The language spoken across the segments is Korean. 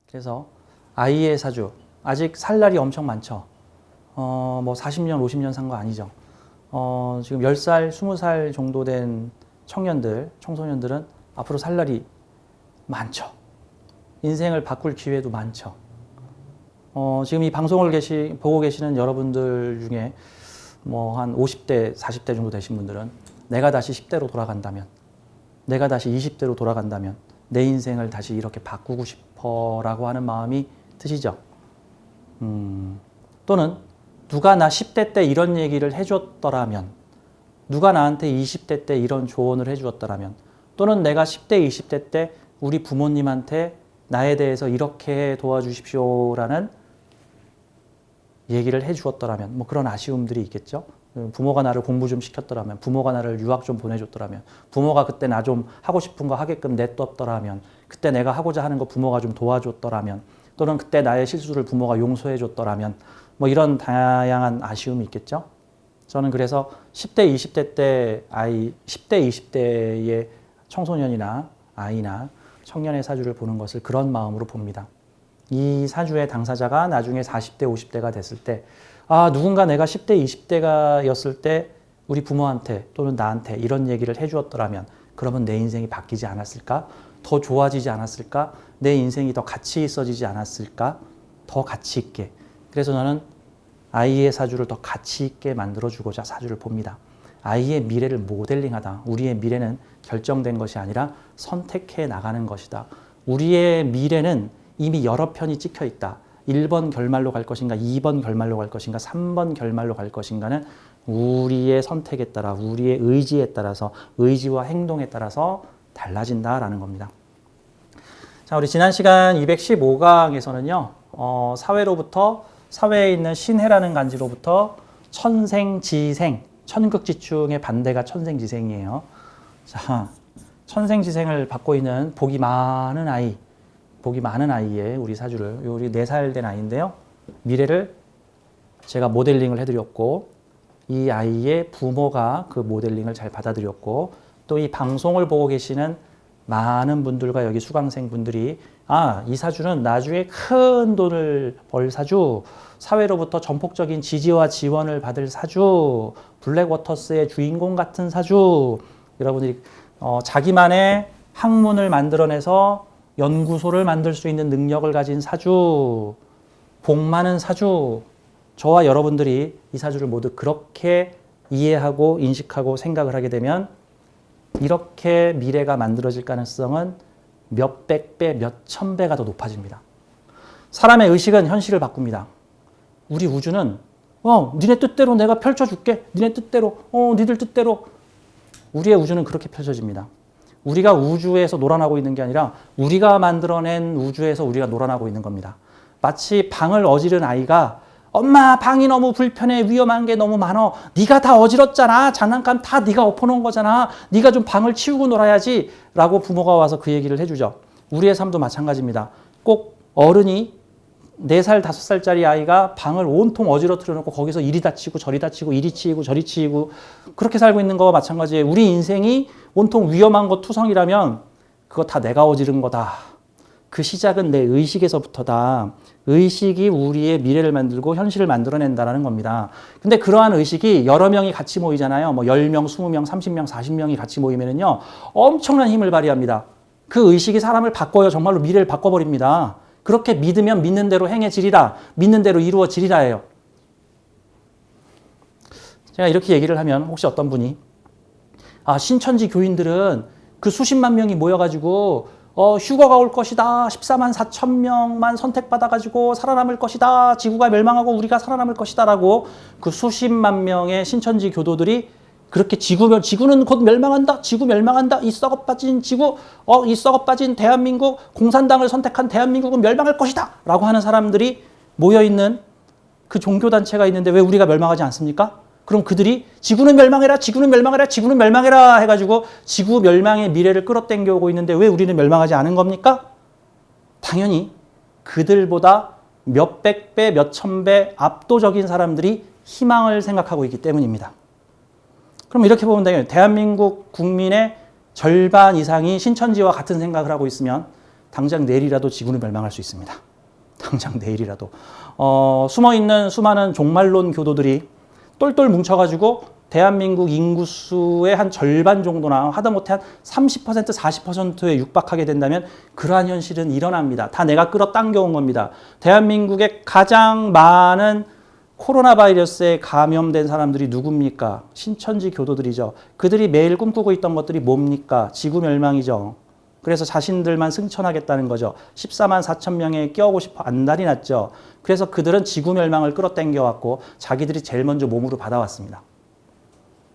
그래서 아이의 사주, 아직 살 날이 엄청 많죠. 뭐 40년, 50년 산 거 아니죠. 지금 10살, 20살 정도 된 청년들, 청소년들은 앞으로 살 날이 많죠. 인생을 바꿀 기회도 많죠. 지금 이 방송을 보고 계시는 여러분들 중에 뭐 한 50대, 40대 정도 되신 분들은 내가 다시 10대로 돌아간다면, 내가 다시 20대로 돌아간다면 내 인생을 다시 이렇게 바꾸고 싶어라고 하는 마음이 드시죠. 또는 누가 나 10대 때 이런 얘기를 해줬더라면, 누가 나한테 20대 때 이런 조언을 해주었더라면, 또는 내가 10대, 20대 때 우리 부모님한테 나에 대해서 이렇게 도와주십시오라는 얘기를 해주었더라면, 뭐 그런 아쉬움들이 있겠죠. 부모가 나를 공부 좀 시켰더라면, 부모가 나를 유학 좀 보내줬더라면, 부모가 그때 나 좀 하고 싶은 거 하게끔 냅뒀더라면, 그때 내가 하고자 하는 거 부모가 좀 도와줬더라면, 또는 그때 나의 실수를 부모가 용서해줬더라면, 뭐 이런 다양한 아쉬움이 있겠죠. 저는 그래서 10대, 20대 때 10대, 20대의 청소년이나 아이나 청년의 사주를 보는 것을 그런 마음으로 봅니다. 이 사주의 당사자가 나중에 40대, 50대가 됐을 때, 누군가 내가 10대, 20대가였을 때 우리 부모한테 또는 나한테 이런 얘기를 해주었더라면 그러면 내 인생이 바뀌지 않았을까? 더 좋아지지 않았을까? 내 인생이 더 가치 있어지지 않았을까? 더 가치 있게. 그래서 저는 아이의 사주를 더 가치 있게 만들어주고자 사주를 봅니다. 아이의 미래를 모델링하다. 우리의 미래는 결정된 것이 아니라 선택해 나가는 것이다. 우리의 미래는 이미 여러 편이 찍혀 있다. 1번 결말로 갈 것인가, 2번 결말로 갈 것인가, 3번 결말로 갈 것인가는 우리의 선택에 따라, 우리의 의지에 따라서, 의지와 행동에 따라서 달라진다라는 겁니다. 자, 우리 지난 시간 215강에서는요, 사회에 있는 신해라는 간지로부터 천생지생, 천극지충의 반대가 천생지생이에요. 자, 천생지생을 받고 있는 복이 많은 아이의 우리 사주를, 우리 4살 된 아이인데요. 미래를 제가 모델링을 해드렸고, 이 아이의 부모가 그 모델링을 잘 받아들였고, 또 이 방송을 보고 계시는 많은 분들과 여기 수강생 분들이 이 사주는 나중에 큰 돈을 벌 사주, 사회로부터 전폭적인 지지와 지원을 받을 사주, 블랙워터스의 주인공 같은 사주, 여러분들이 자기만의 학문을 만들어내서 연구소를 만들 수 있는 능력을 가진 사주, 복 많은 사주, 저와 여러분들이 이 사주를 모두 그렇게 이해하고 인식하고 생각을 하게 되면 이렇게 미래가 만들어질 가능성은 몇백 배, 몇천 배가 더 높아집니다. 사람의 의식은 현실을 바꿉니다. 우리 우주는 니네 뜻대로 내가 펼쳐줄게. 니네 뜻대로, 니들 뜻대로. 우리의 우주는 그렇게 펼쳐집니다. 우리가 우주에서 놀아나고 있는 게 아니라 우리가 만들어낸 우주에서 우리가 놀아나고 있는 겁니다. 마치 방을 어지른 아이가 엄마 방이 너무 불편해, 위험한 게 너무 많어, 네가 다 어지럽잖아, 장난감 다 네가 엎어놓은 거잖아, 네가 좀 방을 치우고 놀아야지 라고 부모가 와서 그 얘기를 해주죠. 우리의 삶도 마찬가지입니다. 꼭 어른이 4살, 5살짜리 아이가 방을 온통 어지러뜨려 놓고 거기서 이리 다치고 저리 다치고 이리 치이고 저리 치이고 그렇게 살고 있는 거와 마찬가지예요. 우리 인생이 온통 위험한 거 투성이라면 그거 다 내가 어지른 거다. 그 시작은 내 의식에서부터다. 의식이 우리의 미래를 만들고 현실을 만들어낸다는 겁니다. 근데 그러한 의식이 여러 명이 같이 모이잖아요. 뭐 10명, 20명, 30명, 40명이 같이 모이면은요, 엄청난 힘을 발휘합니다. 그 의식이 사람을 바꿔요. 정말로 미래를 바꿔버립니다. 그렇게 믿으면 믿는 대로 행해지리라, 믿는 대로 이루어지리라예요. 제가 이렇게 얘기를 하면 혹시 어떤 분이 신천지 교인들은 그 수십만 명이 모여가지고 휴거가 올 것이다, 14만 4천 명만 선택받아가지고 살아남을 것이다, 지구가 멸망하고 우리가 살아남을 것이다 라고 그 수십만 명의 신천지 교도들이 그렇게 지구는 곧 멸망한다, 지구 멸망한다, 이 썩어빠진 지구, 이 썩어빠진 대한민국, 공산당을 선택한 대한민국은 멸망할 것이다 라고 하는 사람들이 모여있는 그 종교단체가 있는데 왜 우리가 멸망하지 않습니까? 그럼 그들이 지구는 멸망해라, 지구는 멸망해라, 지구는 멸망해라 해가지고 지구 멸망의 미래를 끌어당겨 오고 있는데 왜 우리는 멸망하지 않은 겁니까? 당연히 그들보다 몇백 배, 몇천 배 압도적인 사람들이 희망을 생각하고 있기 때문입니다. 그럼 이렇게 보면 되겠네요. 대한민국 국민의 절반 이상이 신천지와 같은 생각을 하고 있으면 당장 내일이라도 지구는 멸망할 수 있습니다. 당장 내일이라도. 숨어있는 수많은 종말론 교도들이 똘똘 뭉쳐가지고 대한민국 인구수의 한 절반 정도나 하다못해 한 30%, 40%에 육박하게 된다면 그러한 현실은 일어납니다. 다 내가 끌어당겨온 겁니다. 대한민국의 가장 많은 코로나 바이러스에 감염된 사람들이 누굽니까? 신천지 교도들이죠. 그들이 매일 꿈꾸고 있던 것들이 뭡니까? 지구 멸망이죠. 그래서 자신들만 승천하겠다는 거죠. 14만 4천 명에 껴오고 싶어 안달이 났죠. 그래서 그들은 지구 멸망을 끌어당겨왔고 자기들이 제일 먼저 몸으로 받아왔습니다.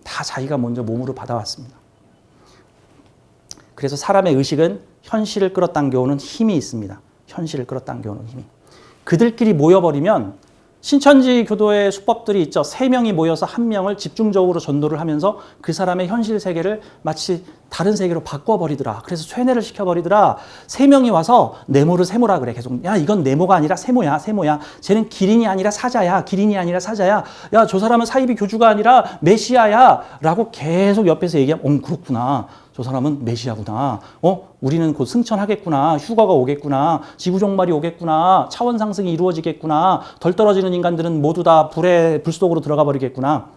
다 자기가 먼저 몸으로 받아왔습니다. 그래서 사람의 의식은 현실을 끌어당겨오는 힘이 있습니다. 현실을 끌어당겨오는 힘이. 그들끼리 모여버리면 신천지 교도의 수법들이 있죠. 3명이 모여서 1명을 집중적으로 전도를 하면서 그 사람의 현실 세계를 마치 다른 세계로 바꿔버리더라. 그래서 쇠뇌를 시켜버리더라. 3명이 와서 네모를 세모라 그래. 계속. 야, 이건 네모가 아니라 세모야, 세모야. 쟤는 기린이 아니라 사자야, 기린이 아니라 사자야. 야, 저 사람은 사이비 교주가 아니라 메시아야. 라고 계속 옆에서 얘기하면, 그렇구나. 저 사람은 메시아구나. 우리는 곧 승천하겠구나. 휴가가 오겠구나. 지구종말이 오겠구나. 차원 상승이 이루어지겠구나. 덜 떨어지는 인간들은 모두 다 불 속으로 들어가 버리겠구나.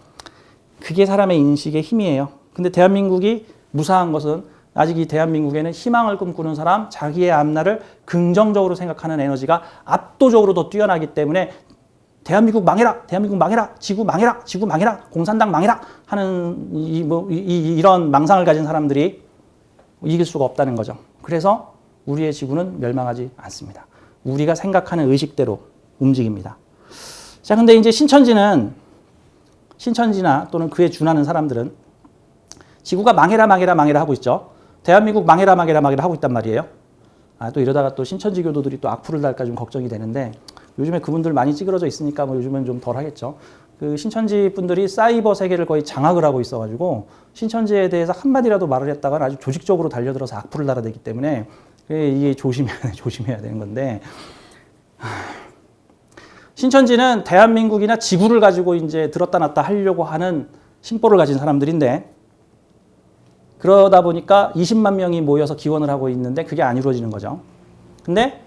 그게 사람의 인식의 힘이에요. 근데 대한민국이 무사한 것은 아직 이 대한민국에는 희망을 꿈꾸는 사람, 자기의 앞날을 긍정적으로 생각하는 에너지가 압도적으로 더 뛰어나기 때문에 대한민국 망해라, 대한민국 망해라, 지구 망해라, 지구 망해라, 공산당 망해라 하는 이런 망상을 가진 사람들이 이길 수가 없다는 거죠. 그래서 우리의 지구는 멸망하지 않습니다. 우리가 생각하는 의식대로 움직입니다. 자, 근데 이제 신천지나 또는 그에 준하는 사람들은 지구가 망해라, 망해라, 망해라 하고 있죠. 대한민국 망해라, 망해라, 망해라 하고 있단 말이에요. 또 이러다가 또 신천지 교도들이 또 악플을 달까 좀 걱정이 되는데 요즘에 그분들 많이 찌그러져 있으니까 요즘은 좀 덜 하겠죠. 그 신천지 분들이 사이버 세계를 거의 장악을 하고 있어가지고 신천지에 대해서 한마디라도 말을 했다가 아주 조직적으로 달려들어서 악플을 달아대기 때문에 이게 조심해야 되는 건데 신천지는 대한민국이나 지구를 가지고 이제 들었다 놨다 하려고 하는 심보를 가진 사람들인데 그러다 보니까 20만 명이 모여서 기원을 하고 있는데 그게 안 이루어지는 거죠. 근데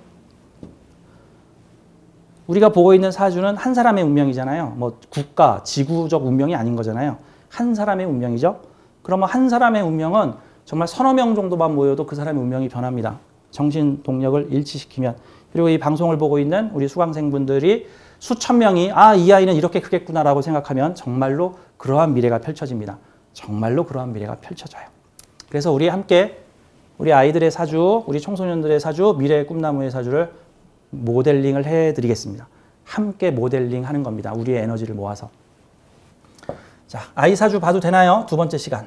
우리가 보고 있는 사주는 한 사람의 운명이잖아요. 국가, 지구적 운명이 아닌 거잖아요. 한 사람의 운명이죠. 그러면 한 사람의 운명은 정말 서너 명 정도만 모여도 그 사람의 운명이 변합니다. 정신 동력을 일치시키면. 그리고 이 방송을 보고 있는 우리 수강생분들이 수천 명이 이 아이는 이렇게 크겠구나라고 생각하면 정말로 그러한 미래가 펼쳐집니다. 정말로 그러한 미래가 펼쳐져요. 그래서 우리 함께 우리 아이들의 사주, 우리 청소년들의 사주, 미래의 꿈나무의 사주를 모델링을 해드리겠습니다. 함께 모델링 하는 겁니다. 우리의 에너지를 모아서. 자, 아이 사주 봐도 되나요? 두 번째 시간.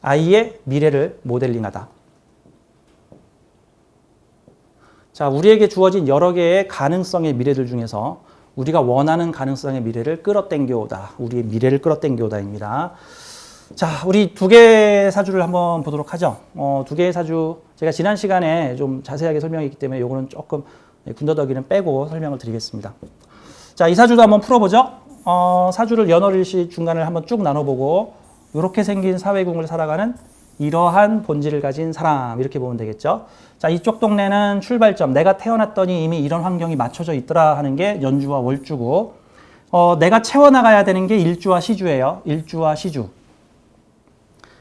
아이의 미래를 모델링하다. 자, 우리에게 주어진 여러 개의 가능성의 미래들 중에서 우리가 원하는 가능성의 미래를 끌어당겨오다. 우리의 미래를 끌어당겨오다입니다. 자, 우리 두 개의 사주를 한번 보도록 하죠. 두 개의 사주, 제가 지난 시간에 좀 자세하게 설명했기 때문에 요거는 조금 군더더기는 빼고 설명을 드리겠습니다. 자, 이 사주도 한번 풀어보죠. 사주를 연월일시 중간을 한번 쭉 나눠보고 이렇게 생긴 사회궁을 살아가는 이러한 본질을 가진 사람 이렇게 보면 되겠죠. 자, 이쪽 동네는 출발점, 내가 태어났더니 이미 이런 환경이 맞춰져 있더라 하는 게 연주와 월주고 내가 채워나가야 되는 게 일주와 시주예요. 일주와 시주.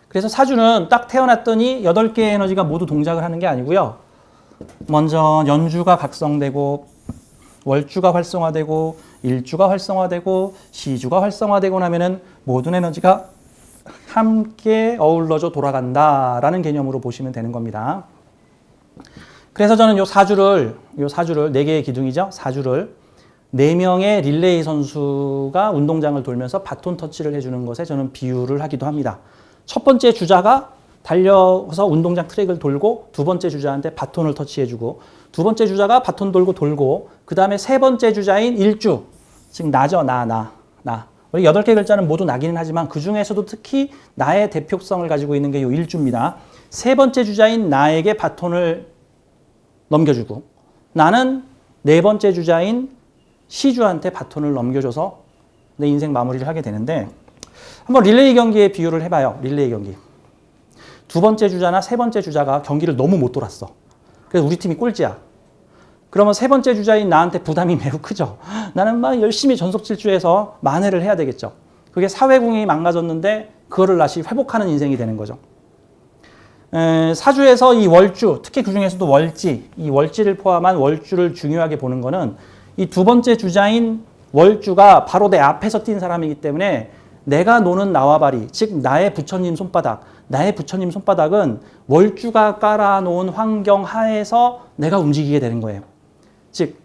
그래서 사주는 딱 태어났더니 8개의 에너지가 모두 동작을 하는 게 아니고요. 먼저 연주가 각성되고 월주가 활성화되고 일주가 활성화되고 시주가 활성화되고 나면은 모든 에너지가 함께 어울러져 돌아간다라는 개념으로 보시면 되는 겁니다. 그래서 저는 요 사주를 4개의 기둥이죠. 사주를 4명의 릴레이 선수가 운동장을 돌면서 바톤 터치를 해주는 것에 저는 비유를 하기도 합니다. 첫 번째 주자가 달려서 운동장 트랙을 돌고 두 번째 주자한테 바톤을 터치해주고 두 번째 주자가 바톤 돌고 그 다음에 세 번째 주자인 일주, 즉 나죠. 나. 우리 8개 글자는 모두 나기는 하지만 그 중에서도 특히 나의 대표성을 가지고 있는 게 이 일주입니다. 세 번째 주자인 나에게 바톤을 넘겨주고 나는 네 번째 주자인 시주한테 바톤을 넘겨줘서 내 인생 마무리를 하게 되는데 한번 릴레이 경기에 비유를 해봐요. 릴레이 경기. 두 번째 주자나 세 번째 주자가 경기를 너무 못 돌았어. 그래서 우리 팀이 꼴찌야. 그러면 세 번째 주자인 나한테 부담이 매우 크죠. 나는 막 열심히 전속 질주해서 만회를 해야 되겠죠. 그게 사회공이 망가졌는데 그거를 다시 회복하는 인생이 되는 거죠. 사주에서 이 월주, 특히 그 중에서도 월지, 이 월지를 포함한 월주를 중요하게 보는 거는 이 두 번째 주자인 월주가 바로 내 앞에서 뛴 사람이기 때문에 내가 노는 나와바리, 즉 나의 부처님 손바닥, 나의 부처님 손바닥은 월주가 깔아놓은 환경 하에서 내가 움직이게 되는 거예요. 즉,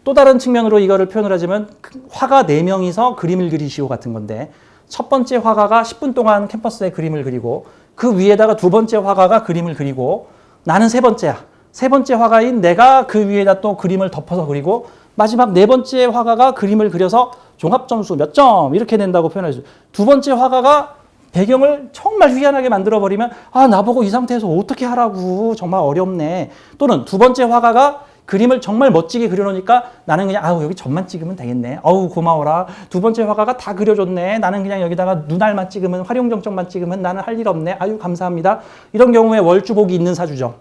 또 다른 측면으로 이거를 표현을 하자면 화가 4명이서 그림을 그리시오 같은 건데 첫 번째 화가가 10분 동안 캠퍼스에 그림을 그리고 그 위에다가 두 번째 화가가 그림을 그리고 나는 세 번째야. 세 번째 화가인 내가 그 위에다 또 그림을 덮어서 그리고 마지막 네 번째 화가가 그림을 그려서 종합점수 몇 점 이렇게 낸다고 표현하죠. 두 번째 화가가 배경을 정말 희한하게 만들어버리면 아 나보고 이 상태에서 어떻게 하라고 정말 어렵네. 또는 두 번째 화가가 그림을 정말 멋지게 그려놓으니까 나는 그냥 아우 여기 점만 찍으면 되겠네. 아우 고마워라. 두 번째 화가가 다 그려줬네. 나는 그냥 여기다가 눈알만 찍으면 활용정점만 찍으면 나는 할 일 없네. 아유 감사합니다. 이런 경우에 월주복이 있는 사주죠.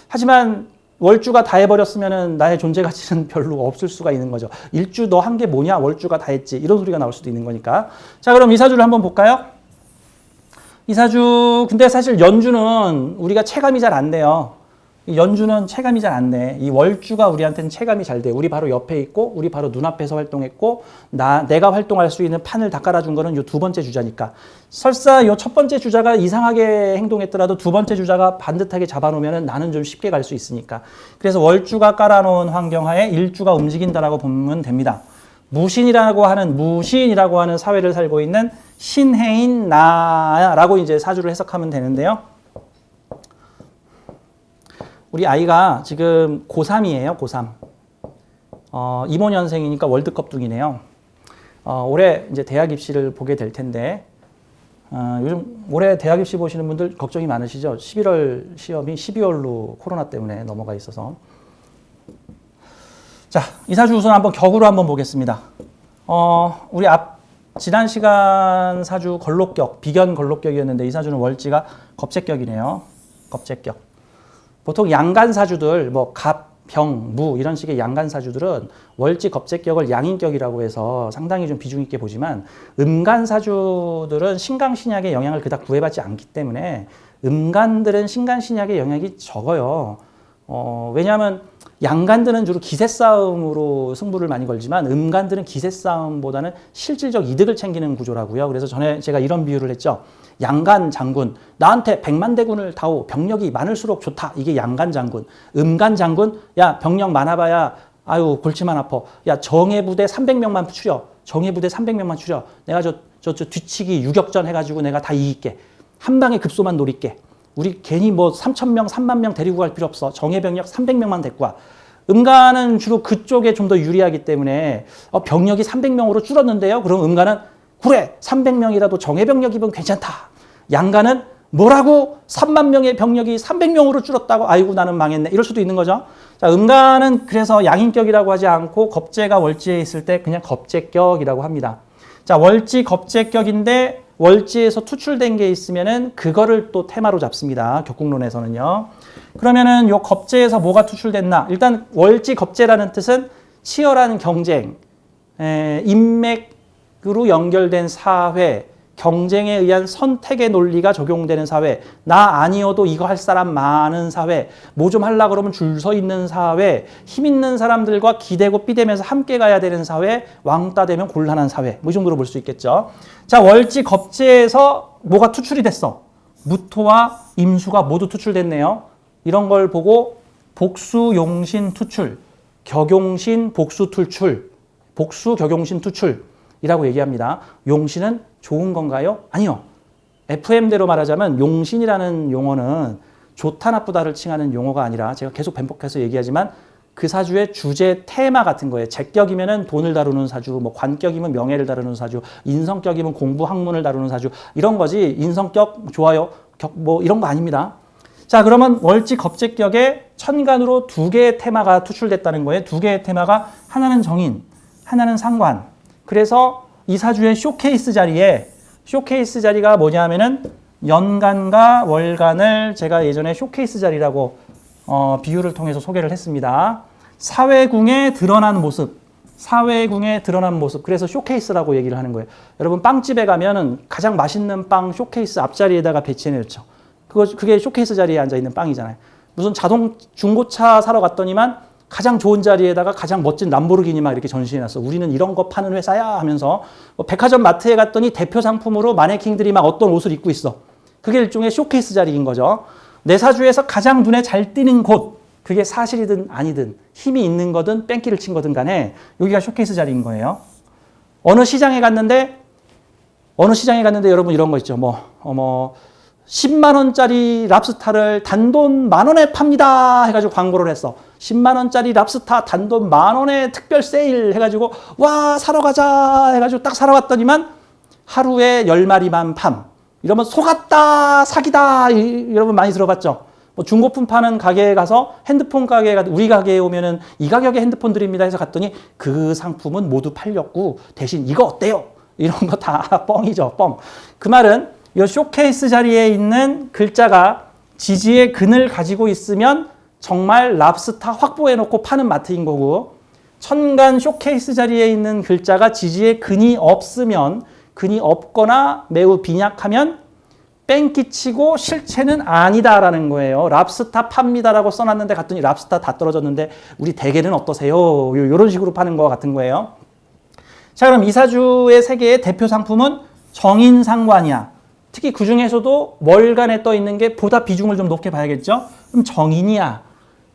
하지만 월주가 다 해버렸으면 나의 존재 가치는 별로 없을 수가 있는 거죠. 일주 너 한 게 뭐냐? 월주가 다 했지. 이런 소리가 나올 수도 있는 거니까. 자 그럼 이 사주를 한번 볼까요? 이 사주 근데 사실 연주는 우리가 체감이 잘 안 돼요. 연주는 체감이 잘 안 돼. 이 월주가 우리한테는 체감이 잘 돼. 우리 바로 옆에 있고 우리 바로 눈앞에서 활동했고 내가 활동할 수 있는 판을 다 깔아준 거는 이 두 번째 주자니까. 설사 이 첫 번째 주자가 이상하게 행동했더라도 두 번째 주자가 반듯하게 잡아놓으면 나는 좀 쉽게 갈 수 있으니까. 그래서 월주가 깔아놓은 환경하에 일주가 움직인다라고 보면 됩니다. 무신이라고 하는 사회를 살고 있는 신해인 나라고 이제 사주를 해석하면 되는데요. 우리 아이가 지금 고3이에요, 고3. 25년생이니까 월드컵 둥이네요. 올해 이제 대학 입시를 보게 될 텐데, 요즘 올해 대학 입시 보시는 분들 걱정이 많으시죠? 11월 시험이 12월로 코로나 때문에 넘어가 있어서. 자, 이 사주 우선 한번 격으로 한번 보겠습니다. 우리 지난 시간 사주 걸록격, 비견 걸록격이었는데 이 사주는 월지가 겁재격이네요. 겁재격. 보통 양간사주들, 뭐 갑, 병, 무 이런 식의 양간사주들은 월지 겁재격을 양인격이라고 해서 상당히 좀 비중 있게 보지만 음간사주들은 신강신약의 영향을 그닥 구애받지 않기 때문에 음간들은 신강신약의 영향이 적어요. 왜냐하면 양간들은 주로 기세싸움으로 승부를 많이 걸지만 음간들은 기세싸움보다는 실질적 이득을 챙기는 구조라고요. 그래서 전에 제가 이런 비유를 했죠. 양간 장군, 나한테 100만 대군을 다오. 병력이 많을수록 좋다. 이게 양간 장군. 음간 장군, 야 병력 많아봐야 아유 골치만 아파. 야 정예부대 300명만 추려. 정예부대 300명만 추려. 내가 저 뒤치기 유격전 해가지고 내가 다 이길게. 한 방에 급소만 노릴게. 우리 괜히 뭐 3,000명, 3만 명 데리고 갈 필요 없어. 정예병력 300명만 데리고 와. 음간은 주로 그쪽에 좀 더 유리하기 때문에 병력이 300명으로 줄었는데요. 그럼 음간은 그래 300명이라도 정예병력이면 괜찮다. 양간은 뭐라고 3만 명의 병력이 300명으로 줄었다고 아이고 나는 망했네. 이럴 수도 있는 거죠. 자, 음간은 그래서 양인격이라고 하지 않고 겁재가 월지에 있을 때 그냥 겁재격이라고 합니다. 자, 월지 겁재격인데 월지에서 투출된 게 있으면은 그거를 또 테마로 잡습니다. 격국론에서는요. 그러면은 요 겁재에서 뭐가 투출됐나? 일단 월지 겁재라는 뜻은 치열한 경쟁, 인맥으로 연결된 사회, 경쟁에 의한 선택의 논리가 적용되는 사회, 나 아니어도 이거 할 사람 많은 사회, 뭐 좀 하려고 그러면 줄 서 있는 사회, 힘 있는 사람들과 기대고 삐대면서 함께 가야 되는 사회, 왕따 되면 곤란한 사회, 뭐 이 정도로 볼 수 있겠죠. 자, 월지 겁재에서 뭐가 투출이 됐어. 무토와 임수가 모두 투출됐네요. 이런 걸 보고 복수, 용신, 투출, 격용신, 복수, 투출, 복수, 격용신, 투출이라고 얘기합니다. 용신은 좋은 건가요? 아니요. FM대로 말하자면 용신이라는 용어는 좋다 나쁘다를 칭하는 용어가 아니라 제가 계속 반복해서 얘기하지만 그 사주의 주제 테마 같은 거예요. 재격이면은 돈을 다루는 사주, 뭐 관격이면 명예를 다루는 사주, 인성격이면 공부 학문을 다루는 사주 이런 거지. 인성격 좋아요. 뭐 이런 거 아닙니다. 자, 그러면 월지 겁재격에 천간으로 두 개의 테마가 투출됐다는 거예요. 두 개의 테마가 하나는 정인, 하나는 상관. 그래서 이 사주의 쇼케이스 자리에 쇼케이스 자리가 뭐냐면은 연간과 월간을 제가 예전에 쇼케이스 자리라고 비유를 통해서 소개를 했습니다. 사회궁에 드러난 모습, 사회궁에 드러난 모습. 그래서 쇼케이스라고 얘기를 하는 거예요. 여러분 빵집에 가면은 가장 맛있는 빵 쇼케이스 앞자리에다가 배치해 놓죠. 그게 쇼케이스 자리에 앉아 있는 빵이잖아요. 무슨 중고차 사러 갔더니만 가장 좋은 자리에다가 가장 멋진 람보르기니 막 이렇게 전시해놨어. 우리는 이런 거 파는 회사야 하면서 백화점 마트에 갔더니 대표 상품으로 마네킹들이 막 어떤 옷을 입고 있어. 그게 일종의 쇼케이스 자리인 거죠. 내 사주에서 가장 눈에 잘 띄는 곳, 그게 사실이든 아니든 힘이 있는 거든 뺑기를 친 거든 간에 여기가 쇼케이스 자리인 거예요. 어느 시장에 갔는데 여러분 이런 거 있죠. 10만 원짜리 랍스타를 단돈 10,000원에 팝니다 해가지고 광고를 했어. 10만 원짜리 랍스타 단돈 10,000원에 특별 세일 해가지고 와 사러 가자 해가지고 딱 사러 갔더니만 하루에 10마리만 팜. 이러면 속았다 사기다 여러분 많이 들어봤죠. 중고품 파는 가게에 가서 핸드폰 가게에 가서 우리 가게에 오면은 이 가격에 핸드폰 드립니다 해서 갔더니 그 상품은 모두 팔렸고 대신 이거 어때요? 이런 거 다 뻥이죠. 뻥. 그 말은 이 쇼케이스 자리에 있는 글자가 지지의 근을 가지고 있으면 정말 랍스타 확보해 놓고 파는 마트인 거고, 천간 쇼케이스 자리에 있는 글자가 지지의 근이 없으면, 근이 없거나 매우 빈약하면 뺑기치고 실체는 아니다라는 거예요. 랍스타 팝니다라고 써놨는데 갔더니 랍스타 다 떨어졌는데 우리 대게는 어떠세요? 이런 식으로 파는 거 같은 거예요. 자, 그럼 이사주의 세계의 대표 상품은 정인상관이야. 특히 그 중에서도 월간에 떠 있는 게 보다 비중을 좀 높게 봐야겠죠? 그럼 정인이야.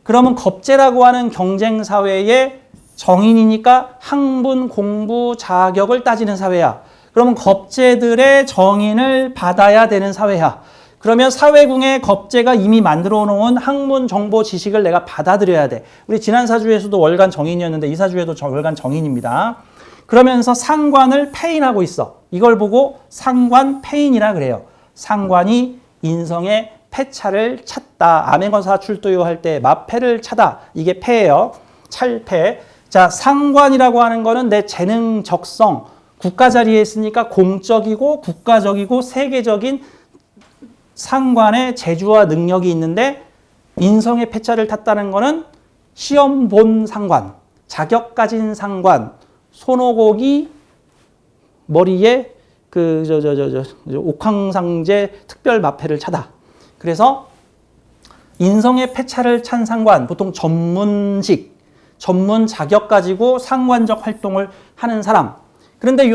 그러면 겁재라고 하는 경쟁사회에 정인이니까 학문, 공부, 자격을 따지는 사회야. 그러면 겁재들의 정인을 받아야 되는 사회야. 그러면 사회궁에 겁재가 이미 만들어 놓은 학문, 정보, 지식을 내가 받아들여야 돼. 우리 지난 사주에서도 월간 정인이었는데 이 사주에도 월간 정인입니다. 그러면서 상관을 패인하고 있어. 이걸 보고 상관 패인이라 그래요. 상관이 인성의 패차를 찾다. 암행어사 출두요 할 때 마패를 차다. 이게 패예요. 찰패. 자, 상관이라고 하는 거는 내 재능, 적성, 국가 자리에 있으니까 공적이고 국가적이고 세계적인 상관의 재주와 능력이 있는데, 인성의 패차를 탔다는 거는 시험 본 상관, 자격 가진 상관, 손오곡이 머리에 옥황상제 특별 마패를 차다. 그래서 인성의 패차를 찬 상관, 보통 전문직, 전문 자격 가지고 상관적 활동을 하는 사람. 그런데 이